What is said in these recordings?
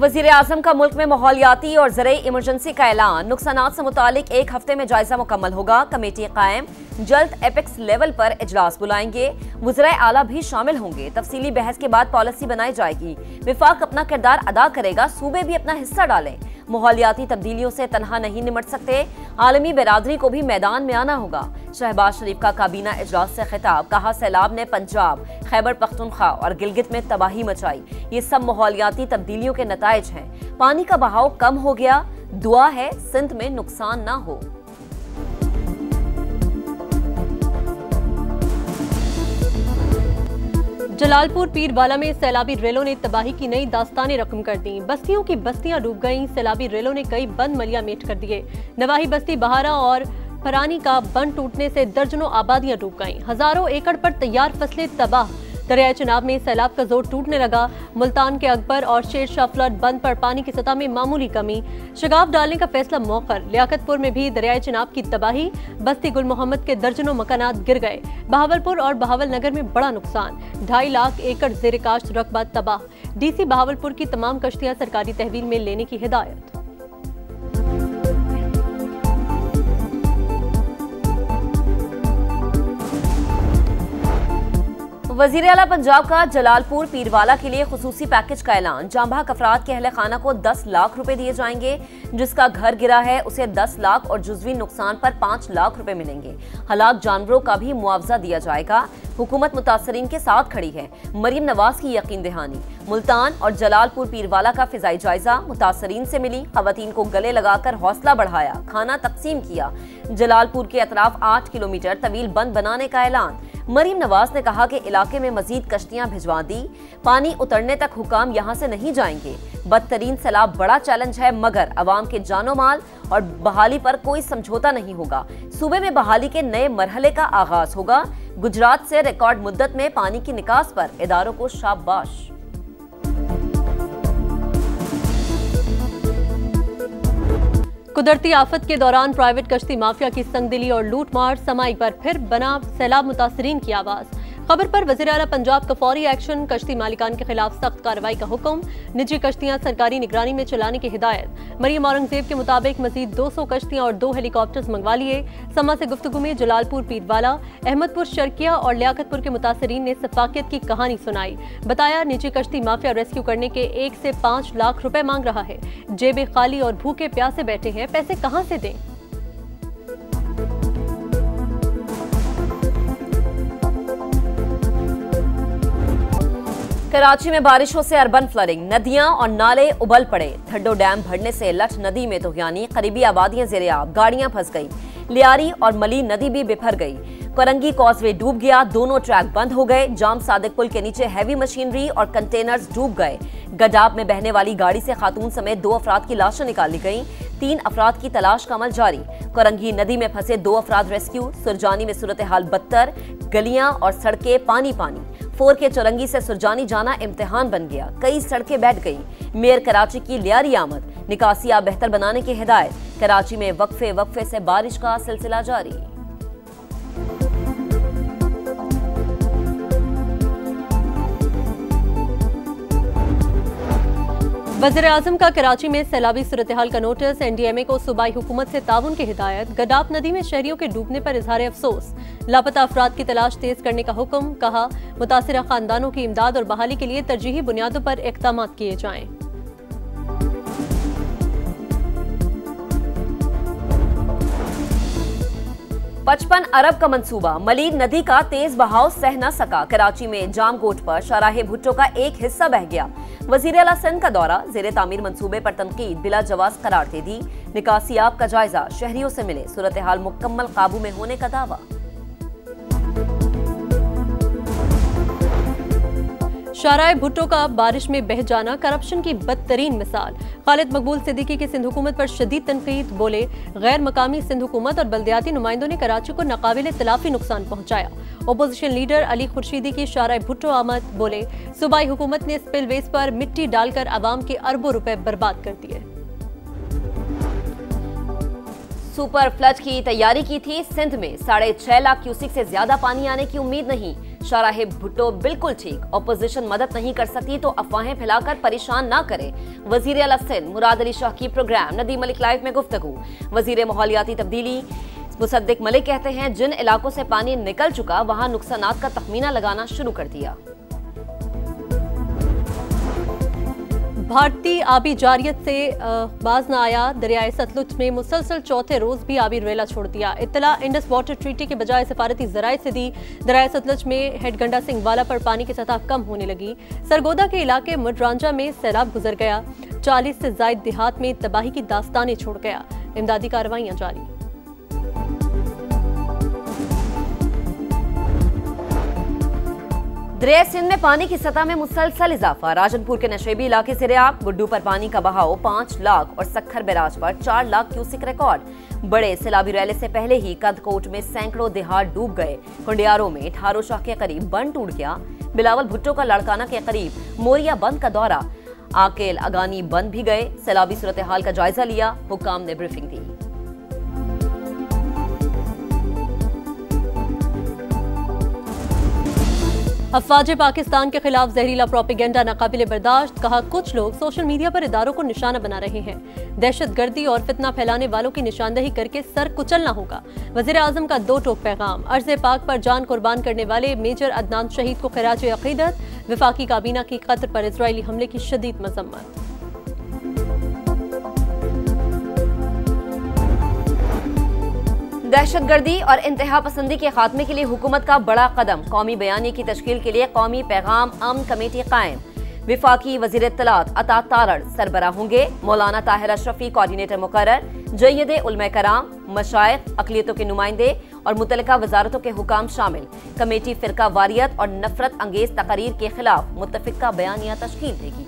वजीर आजम का मुल्क में माहौलियाती और ज़राई इमरजेंसी का ऐलान। नुकसानात से मुतालिक 1 हफ्ते में जायजा मुकम्मल होगा। कमेटी कायम, जल्द एपेक्स लेवल पर इजलास बुलाएंगे। वज़राए आला भी शामिल होंगे। तफसीली बहस के बाद पॉलिसी बनाई जाएगी। विफाक अपना किरदार अदा करेगा, सूबे भी अपना हिस्सा डालें। माहौलियाती तब्दीलियों से तनहा नहीं निमट सकते, आलमी बिरादरी को भी मैदान में आना होगा। शहबाज शरीफ का काबीना इजलास से खिताब, कहा सैलाब ने पंजाब, खैबर पख्तूनख्वा और गिलगित में तबाही मचाई। ये सब माहौलियाती तब्दीलियों के नताइज हैं। पानी का बहाव कम हो गया, दुआ है सिंध में नुकसान ना हो। जलालपुर पीरवाला में सैलाबी रेलों ने तबाही की नई दास्तानें रकम कर दी। बस्तियों की बस्तियां डूब गईं। सैलाबी रेलों ने कई बंद मलिया मेट कर दिए। नवाही बस्ती बहारा और फरानी का बंद टूटने से दर्जनों आबादियां डूब गईं। हजारों एकड़ पर तैयार फसलें तबाह। दरियाए चिनाब में सैलाब का जोर टूटने लगा। मुल्तान के अकबर और शेर शाह फ्लड बंद पर पानी की सतह में मामूली कमी। शगाफ डालने का फैसला मौखर। लियाकतपुर में भी दरियाए चिनाब की तबाही। बस्ती गुल मोहम्मद के दर्जनों मकानात गिर गए। बहावलपुर और बहावल नगर में बड़ा नुकसान। 2.5 लाख एकड़ ज़ेर काश्त रकबा तबाह। डीसी बहावलपुर की तमाम कश्तियां सरकारी तहवील में लेने की हिदायत। वजीर आला पंजाब का जलालपुर पीरवाला के लिए खुसूसी पैकेज का ऐलान। जांबाक अफराद के अहले खाना को 10 लाख रुपए दिए जाएंगे। जिसका घर गिरा है उसे 10 लाख और जुज़वी नुकसान पर 5 लाख रुपए मिलेंगे। हलाक जानवरों का भी मुआवजा दिया जाएगा। हुकूमत मुतासरीन के साथ खड़ी है। मरीम नवाज की यकीन दहानी। मुल्तान और जलालपुर पीरवाला का फिजाई जायजा। मुतासरीन से मिली, खवातीन को गले लगाकर हौसला बढ़ाया, खाना तकसीम किया। जलालपुर के अतराफ 8 किलोमीटर तवील बंद बनाने का ऐलान। मरीम नवाज ने कहा कि इलाके में मजीद कश्तियां भिजवा दी। पानी उतरने तक हुकाम यहां से नहीं जाएंगे। बदतरीन सैलाब बड़ा चैलेंज है, मगर अवाम के जानो माल और बहाली पर कोई समझौता नहीं होगा। सूबे में बहाली के नए मरहले का आगाज होगा। गुजरात से रिकॉर्ड मुद्दत में पानी की निकास पर इदारों को शाबाश। कुदरती आफत के दौरान प्राइवेट कश्ती माफिया की संगदिली और लूटमार समाई पर फिर बना सैलाब मुतासरीन की आवाज। खबर पर वज़ीर आला पंजाब का फौरी एक्शन। कश्ती मालिकान के खिलाफ सख्त कार्रवाई का हुक्म। निजी कश्तियां सरकारी निगरानी में चलाने की हिदायत। मरियम औरंगजेब के मुताबिक मजीद 200 कश्तियां और 2 हेलीकॉप्टर्स मंगवा लिए। समा से गुफ्तगू में जलालपुर पीरवाला, अहमदपुर शर्किया और लियाकतपुर के मुतासरीन ने सफाकियत की कहानी सुनाई। बताया निजी कश्ती माफिया रेस्क्यू करने के 1 से 5 लाख रुपए मांग रहा है। जेबें खाली और भूखे प्यासे बैठे हैं, पैसे कहां से दें। कराची में बारिशों से अर्बन फ्लडिंग। नदियां और नाले उबल पड़े। थड्डो डैम भरने से लठ नदी में तोहियानी। करीबी आबादियां ज़ेरे-आब, गाड़ियां फंस गई। लियारी और मली नदी भी बिफर गई। कोरंगी कॉजवे डूब गया। दोनों ट्रैक बंद हो गए। जाम सादिक पुल के नीचे हैवी मशीनरी और कंटेनर्स डूब गए। गडाब में बहने वाली गाड़ी से खातून समेत 2 अफराद की लाशें निकाली गईं। 3 अफराद की तलाश का अमल जारी। कोरंगी नदी में फंसे 2 अफराद रेस्क्यू। सुरजानी में सूरत हाल बदतर। गलियां और सड़कें पानी पानी। 4 के चौरंगी से सुरजानी जाना इम्तिहान बन गया। कई सड़कें बैठ गई। मेयर कराची की लियारी आमद। निकासियां बेहतर बनाने की हिदायत। कराची में वक्फे से बारिश का सिलसिला जारी। वज़ीर आज़म का कराची में सैलाबी सूरत हाल का नोटिस। NDMA को सूबाई हुकूमत से ताउन की हिदायत। गडाब नदी में शहरियों के डूबने पर इजहार अफसोस। लापता अफराद की तलाश तेज करने का हुक्म। कहा मुतासिरा खानदानों की इमदाद और बहाली के लिए तरजीही बुनियादों पर इक़दाम किए जाएं। 55 अरब का मंसूबा। मलीर नदी का तेज बहाव सह न सका। कराची में जामकोट पर शाहराह भुट्टो का एक हिस्सा बह गया। वजीर आला सिंध का दौरा। जेर तामीर मंसूबे पर तनकीद बिला जवाज करार दे दी। निकासियाब का जायजा। शहरियों से मिले। सूरत हाल मुकम्मल काबू में होने का दावा। शाहराह भुट्टो का बारिश में बह जाना करप्शन की बदतरीन मिसाल। खालिद मकबूल सिद्दीकी की सिंध हुकूमत पर शदीद तनकीद। बोले गैर मकामी सिंध हुकूमत और बल्दियाती नुमाइंदों ने कराची को नाकाबिले तलाफी नुकसान पहुंचाया। ओपोजिशन लीडर अली खुर्शीदी की शाहराह भुट्टो आमद। बोले सूबाई हुकूमत ने स्पिलवेज पर मिट्टी डालकर आवाम के अरबों रुपए बर्बाद कर दिए। सुपर फ्लड की तैयारी की थी। सिंध में 6.5 लाख क्यूसिक से ज्यादा पानी आने की उम्मीद नहीं। शाहराह भुट्टो बिल्कुल ठीक, ऑपोजिशन मदद नहीं कर सकती तो अफवाहें फैलाकर परेशान ना करे। वजीर आला सिंध मुराद अली शाह की प्रोग्राम नदीम मलिक लाइव में गुफ्तगू। वजीर माहौलियाती तब्दीली मुसद्दिक मलिक कहते हैं जिन इलाकों से पानी निकल चुका वहां नुकसानात का तखमीना लगाना शुरू कर दिया। भारतीय आबी जारियत से बाज न आया, दरियाए सतलुज में मुसलसल चौथे रोज भी आबी रेला छोड़ दिया। इत्तला इंडस वाटर ट्रीटी के बजाय सिफारती जराये से दी। दरियाए सतलुज में हेडगंडा सिंह वाला पर पानी की सतह कम होने लगी। सरगोदा के इलाके मुडरांजा में सैलाब गुजर गया। 40 से जायद देहात में तबाही की दास्तानें छोड़ गया। इमदादी कार्रवाइयां जारी। दरिया सिंध में पानी की सतह में मुसलसल इजाफा। राजनपुर के नशेबी इलाके से रियाब बुड्डू पर पानी का बहाव 5 लाख और सखर बैराज पर 4 लाख क्यूसिक रिकॉर्ड। बड़े सैलाबी रैले से पहले ही कदकोट में सैकड़ों देहात डूब गए। कुंडियारों में ठारो शाह के करीब बंद टूट गया। बिलावल भुट्टो का लड़काना के करीब मोरिया बंद का दौरा। आकेल अगानी बंद भी गए। सैलाबी सूरत हाल का जायजा लिया। हुक्काम ने ब्रीफिंग दी। अफवाज पाकिस्तान के खिलाफ जहरीला प्रोपेगेंडा नाकाबिले बर्दाश्त। कहा कुछ लोग सोशल मीडिया पर इदारों को निशाना बना रहे हैं। दहशतगर्दी और फितना फैलाने वालों की निशानदेही करके सर कुचलना होगा। वजीर आजम का 2 टोक पैगाम। अर्ज़ पाक पर जान कुर्बान करने वाले मेजर अदनान शहीद को खिराज अकीदत। विफाकी काबीना की कतर पर इजरायली हमले की शदीद मजम्मत। दहशतगर्दी और इंतहा पसंदी के खात्मे के लिए हुकूमत का बड़ा कदम। कौमी बयानी की तश्कील के लिए कौमी पैगाम अमन कमेटी कायम। विफाकी वजीर इत्तलात अता तारड़ सरबराह होंगे। मौलाना ताहिर अशरफी कोऑर्डिनेटर मुकर्रर। जय्यद उलमा कराम, मशाइख, अक़लियतों के नुमाइंदे और मुतल्लिका वजारतों के हुकाम शामिल। कमेटी फिरका वारियत और नफरत अंगेज तकरीर के खिलाफ मुत्तफिका बयानिया तश्कील देगी।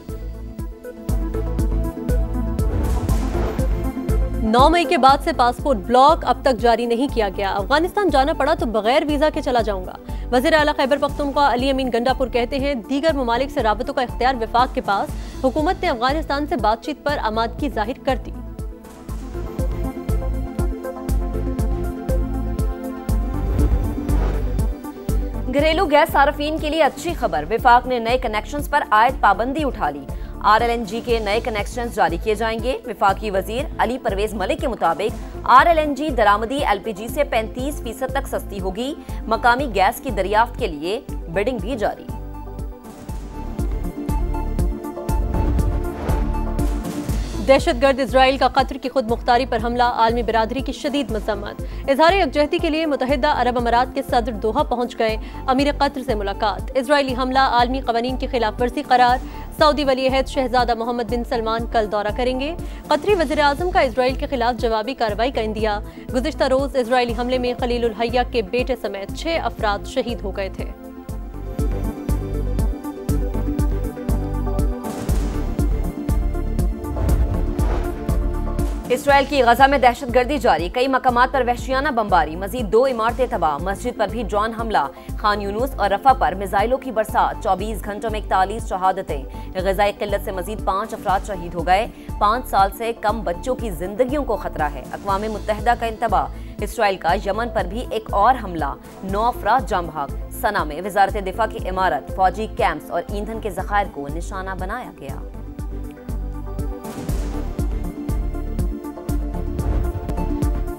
9 मई के बाद से पासपोर्ट ब्लॉक अब तक जारी नहीं किया गया। अफगानिस्तान जाना पड़ा तो बगैर वीजा के चला जाऊंगा। वज़ीर आला खैबर पख्तूनख्वा अली अमीन गंडापुर कहते हैं दीगर ममालिक से राबतों का इख्तियार विफाक के पास। हुकूमत ने अफगानिस्तान से बातचीत पर आमादगी जाहिर कर दी। घरेलू गैस सार्फिन के लिए अच्छी खबर। विफाक ने नए कनेक्शंस पर आयद पाबंदी उठा ली। RLNG के नए कनेक्शंस जारी किए जाएंगे। विफाकी वजीर अली परवेज मलिक के मुताबिक RLNG दरामदी LPG से 35% तक सस्ती होगी। मकामी गैस की दरियाफ्त के लिए बिडिंग भी जारी। दहशतगर्द इजराइल का कतर की खुद मुख्तारी पर हमला। आलमी बिरादरी की शदीद मजम्मत। इजहार यकजहती के लिए मुत्तहिदा अरब अमारात के सदर दोहा पहुंच गए। अमीर कतर से मुलाकात। इजरायली हमला आलमी कवानीन की खिलाफ वर्जी करार। सऊदी वली अहद शहजादा मोहम्मद बिन सलमान कल दौरा करेंगे। कतरी वज़ीर आज़म का इजराइल के खिलाफ जवाबी कार्रवाई का इंदिया। गुज़िश्ता रोज इजरायली हमले में खलील उल हैया के बेटे समेत 6 अफराद शहीद हो गए थे। इसराइल की गजा में दहशतगर्दी जारी। कई मकामात पर वहशियाना बमबारी। मजीद 2 इमारतें तबाह। मस्जिद पर भी ड्रोन हमला। खान यूनुस और रफा पर मिसाइलों की बरसात। 24 घंटों में 41 शहादतें। ग़िज़ाई किल्लत से मजीद 5 अफराद शहीद हो गए। 5 साल से कम बच्चों की जिंदगियों को खतरा है। अक़वाम मुत्तहिदा का इंतबाह। इसराइल का यमन पर भी एक और हमला। 9 अफराद जाम भाग। सना में वजारत दिफा की इमारत, फौजी कैंप्स और ईंधन के ज़खायर को निशाना बनाया गया।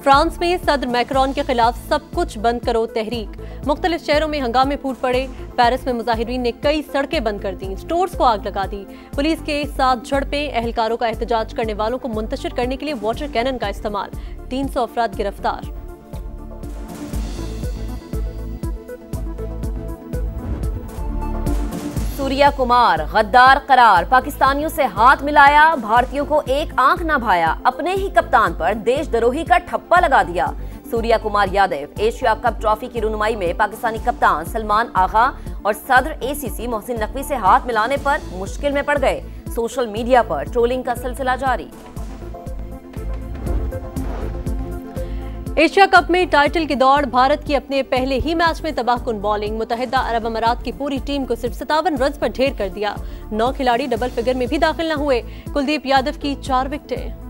फ्रांस में सदर मैक्रोन के खिलाफ सब कुछ बंद करो तहरीक। मुख्तलिफ शहरों में हंगामे फूट पड़े। पेरिस में मुजाहिरीन ने कई सड़कें बंद कर दी। स्टोर्स को आग लगा दी। पुलिस के साथ झड़पें। एहलकारों का एहतजाज करने वालों को मुंतशिर करने के लिए वाटर कैनन का इस्तेमाल। 300 अफराद गिरफ्तार। सूर्या कुमार गद्दार करार। पाकिस्तानियों से हाथ मिलाया। भारतीयों को एक आंख न भाया। अपने ही कप्तान पर देशद्रोही का ठप्पा लगा दिया। Surya Kumar Yadav Asia cup trophy की रुनुमाई में पाकिस्तानी कप्तान सलमान आगा और सदर ACC मोहसिन नकवी से हाथ मिलाने पर मुश्किल में पड़ गए। सोशल मीडिया पर ट्रोलिंग का सिलसिला जारी। एशिया कप में टाइटल की दौड़। भारत की अपने पहले ही मैच में तबाहकुन बॉलिंग। मुत्तहिदा अरब अमारात की पूरी टीम को सिर्फ 57 रन पर ढेर कर दिया। 9 खिलाड़ी डबल फिगर में भी दाखिल न हुए। कुलदीप यादव की 4 विकेटें।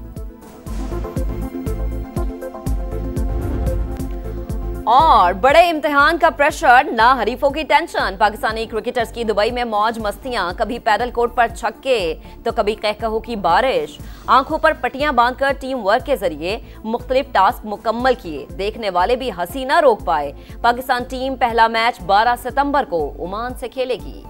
और बड़े इम्तिहान का प्रेशर, ना हरीफों की टेंशन। पाकिस्तानी क्रिकेटर्स की दुबई में मौज मस्तियां, कभी पैदल कोर्ट पर छक्के तो कभी कहकहो की बारिश। आंखों पर पट्टियां बांधकर टीम वर्क के जरिए मुख्तलिफ टास्क मुकम्मल किए, देखने वाले भी हंसी ना रोक पाए। पाकिस्तान टीम पहला मैच 12 सितंबर को ओमान से खेलेगी।